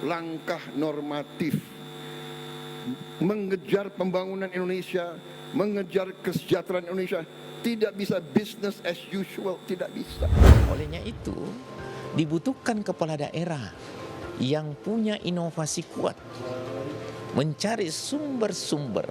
langkah normatif mengejar pembangunan Indonesia, mengejar kesejahteraan Indonesia. Tidak bisa business as usual, tidak bisa. Olehnya itu, dibutuhkan kepala daerah yang punya inovasi kuat, mencari sumber-sumber.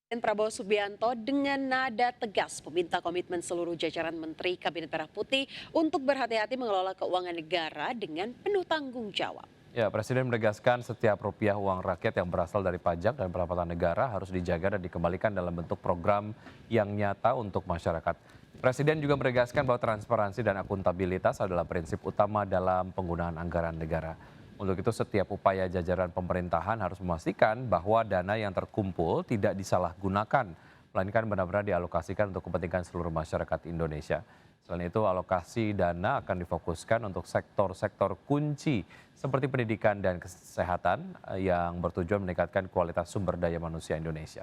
Dan Prabowo Subianto dengan nada tegas meminta komitmen seluruh jajaran Menteri Kabinet Merah Putih untuk berhati-hati mengelola keuangan negara dengan penuh tanggung jawab. Ya, Presiden menegaskan setiap rupiah uang rakyat yang berasal dari pajak dan pendapatan negara harus dijaga dan dikembalikan dalam bentuk program yang nyata untuk masyarakat. Presiden juga menegaskan bahwa transparansi dan akuntabilitas adalah prinsip utama dalam penggunaan anggaran negara. Untuk itu setiap upaya jajaran pemerintahan harus memastikan bahwa dana yang terkumpul tidak disalahgunakan, melainkan benar-benar dialokasikan untuk kepentingan seluruh masyarakat Indonesia. Selain itu, alokasi dana akan difokuskan untuk sektor-sektor kunci seperti pendidikan dan kesehatan yang bertujuan meningkatkan kualitas sumber daya manusia Indonesia.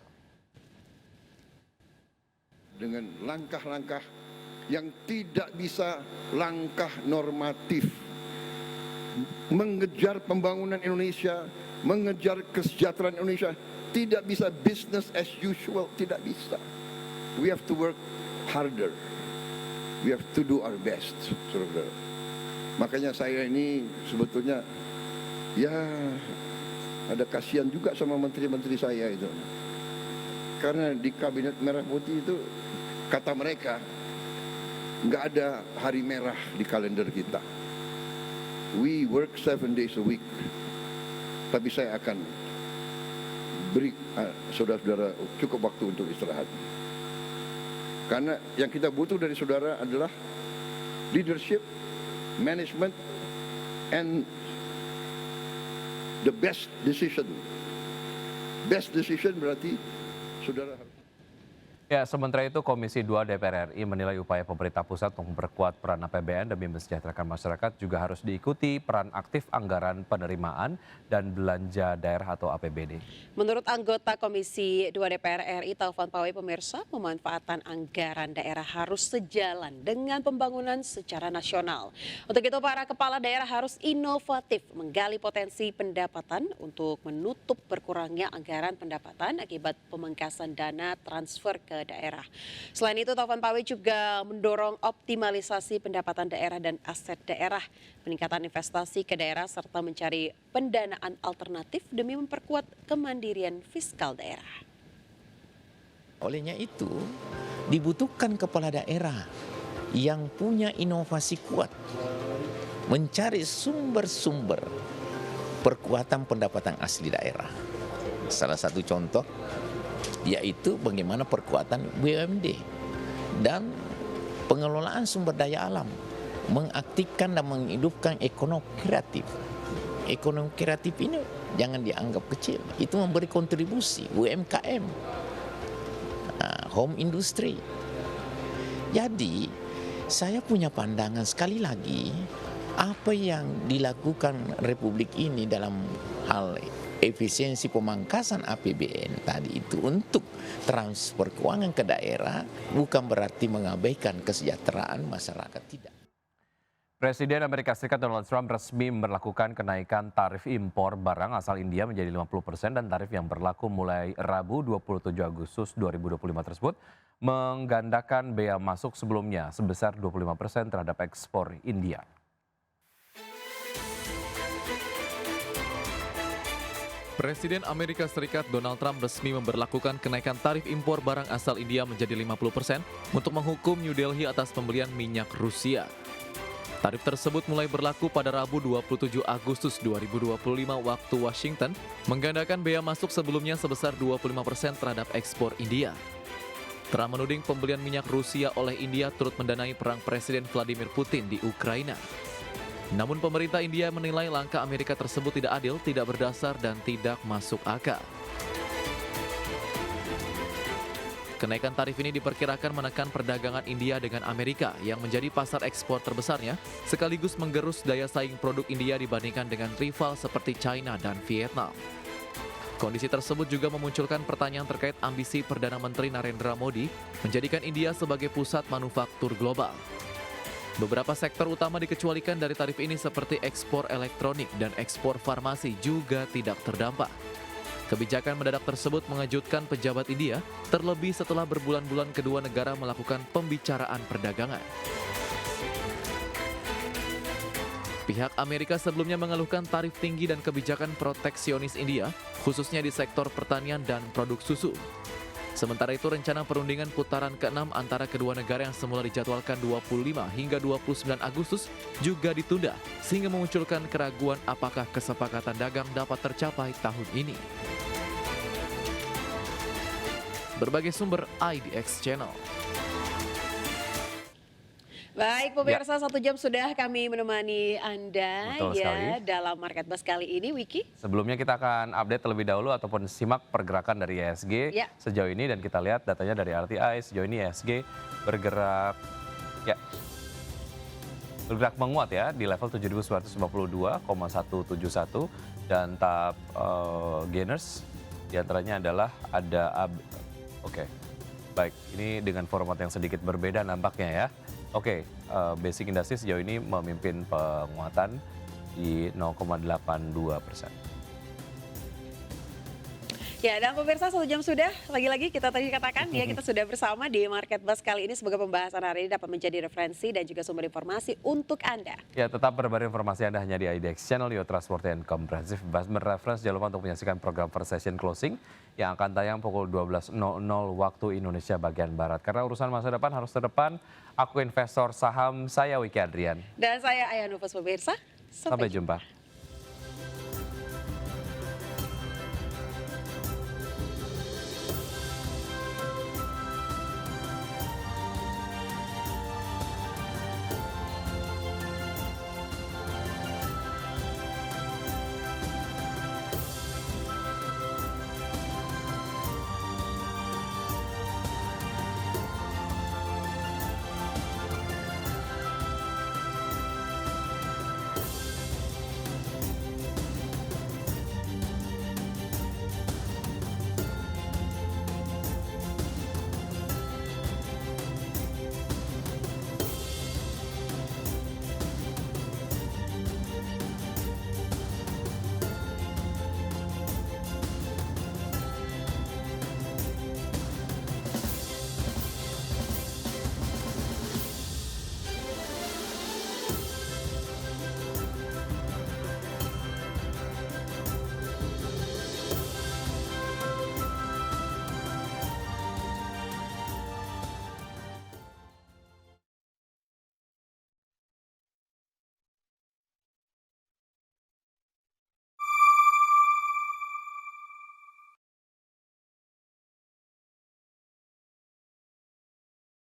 Dengan langkah-langkah yang tidak bisa langkah normatif, mengejar pembangunan Indonesia, mengejar kesejahteraan Indonesia, tidak bisa business as usual, tidak bisa. We have to work harder. We have to do our best, saudara. Makanya saya ini sebetulnya ya ada kasihan juga sama menteri-menteri saya itu. Karena di Kabinet Merah Putih itu kata mereka nggak ada hari merah di kalender kita. We work 7 days a week. Tapi saya akan beri saudara-saudara cukup waktu untuk istirahat. Karena yang kita butuh dari saudara adalah leadership, management, and the best decision. Best decision berarti saudara harus. Ya, sementara itu Komisi 2 DPR RI menilai upaya pemerintah pusat untuk memperkuat peran APBN demi mensejahterakan masyarakat juga harus diikuti peran aktif anggaran penerimaan dan belanja daerah atau APBD. Menurut anggota Komisi 2 DPR RI Taufan Pawai, pemirsa, pemanfaatan anggaran daerah harus sejalan dengan pembangunan secara nasional. Untuk itu para kepala daerah harus inovatif menggali potensi pendapatan untuk menutup berkurangnya anggaran pendapatan akibat pemangkasan dana transfer ke daerah. Selain itu, Taufan Pawai juga mendorong optimalisasi pendapatan daerah dan aset daerah, peningkatan investasi ke daerah, serta mencari pendanaan alternatif demi memperkuat kemandirian fiskal daerah. Olehnya itu, dibutuhkan kepala daerah yang punya inovasi kuat, mencari sumber-sumber perkuatan pendapatan asli daerah. Salah satu contoh yaitu bagaimana perkuatan BUMD dan pengelolaan sumber daya alam, mengaktifkan dan menghidupkan ekonomi kreatif. Ekonomi kreatif ini jangan dianggap kecil, itu memberi kontribusi UMKM, home industry. Jadi saya punya pandangan sekali lagi, apa yang dilakukan Republik ini dalam hal efisiensi pemangkasan APBN tadi itu untuk transfer keuangan ke daerah bukan berarti mengabaikan kesejahteraan masyarakat, tidak. Presiden Amerika Serikat Donald Trump resmi memberlakukan kenaikan tarif impor barang asal India menjadi 50% dan tarif yang berlaku mulai Rabu 27 Agustus 2025 tersebut menggandakan bea masuk sebelumnya sebesar 25% terhadap ekspor India. Presiden Amerika Serikat Donald Trump resmi memberlakukan kenaikan tarif impor barang asal India menjadi 50% untuk menghukum New Delhi atas pembelian minyak Rusia. Tarif tersebut mulai berlaku pada Rabu 27 Agustus 2025 waktu Washington, menggandakan bea masuk sebelumnya sebesar 25% terhadap ekspor India. Trump menuding pembelian minyak Rusia oleh India turut mendanai perang Presiden Vladimir Putin di Ukraina. Namun pemerintah India menilai langkah Amerika tersebut tidak adil, tidak berdasar, dan tidak masuk akal. Kenaikan tarif ini diperkirakan menekan perdagangan India dengan Amerika yang menjadi pasar ekspor terbesarnya, sekaligus menggerus daya saing produk India dibandingkan dengan rival seperti China dan Vietnam. Kondisi tersebut juga memunculkan pertanyaan terkait ambisi Perdana Menteri Narendra Modi menjadikan India sebagai pusat manufaktur global. Beberapa sektor utama dikecualikan dari tarif ini seperti ekspor elektronik dan ekspor farmasi juga tidak terdampak. Kebijakan mendadak tersebut mengejutkan pejabat India, terlebih setelah berbulan-bulan kedua negara melakukan pembicaraan perdagangan. Pihak Amerika sebelumnya mengeluhkan tarif tinggi dan kebijakan proteksionis India, khususnya di sektor pertanian dan produk susu. Sementara itu, rencana perundingan putaran ke-6 antara kedua negara yang semula dijadwalkan 25 hingga 29 Agustus juga ditunda, sehingga memunculkan keraguan apakah kesepakatan dagang dapat tercapai tahun ini. Berbagai sumber IDX Channel. Baik pemirsa, 1 jam sudah kami menemani Anda Betul sekali. dalam Market Buzz kali ini, Wiki. Sebelumnya kita akan update terlebih dahulu ataupun simak pergerakan dari IHSG Ya. sejauh ini, dan kita lihat datanya dari RTI. Sejauh ini IHSG bergerak menguat ya di level 7.952,171 dan tahap gainers diantaranya adalah ada baik, ini dengan format yang sedikit berbeda nampaknya ya. Basic Industry sejauh ini memimpin penguatan di 0,82%. Ya, dan pemirsa 1 jam sudah, lagi-lagi kita tadi katakan ya, kita sudah bersama di Market Buzz kali ini. Semoga pembahasan hari ini dapat menjadi referensi dan juga sumber informasi untuk Anda. Ya, tetap berbagai informasi Anda hanya di IDX Channel, your trustworthy and comprehensive investment reference. Jangan lupa untuk menyaksikan program First Session Closing yang akan tayang pukul 12.00 waktu Indonesia bagian Barat. Karena urusan masa depan harus terdepan. Aku investor saham, saya Wiki Adrian. Dan saya Ayah Nufus pemirsa. Sampai jumpa.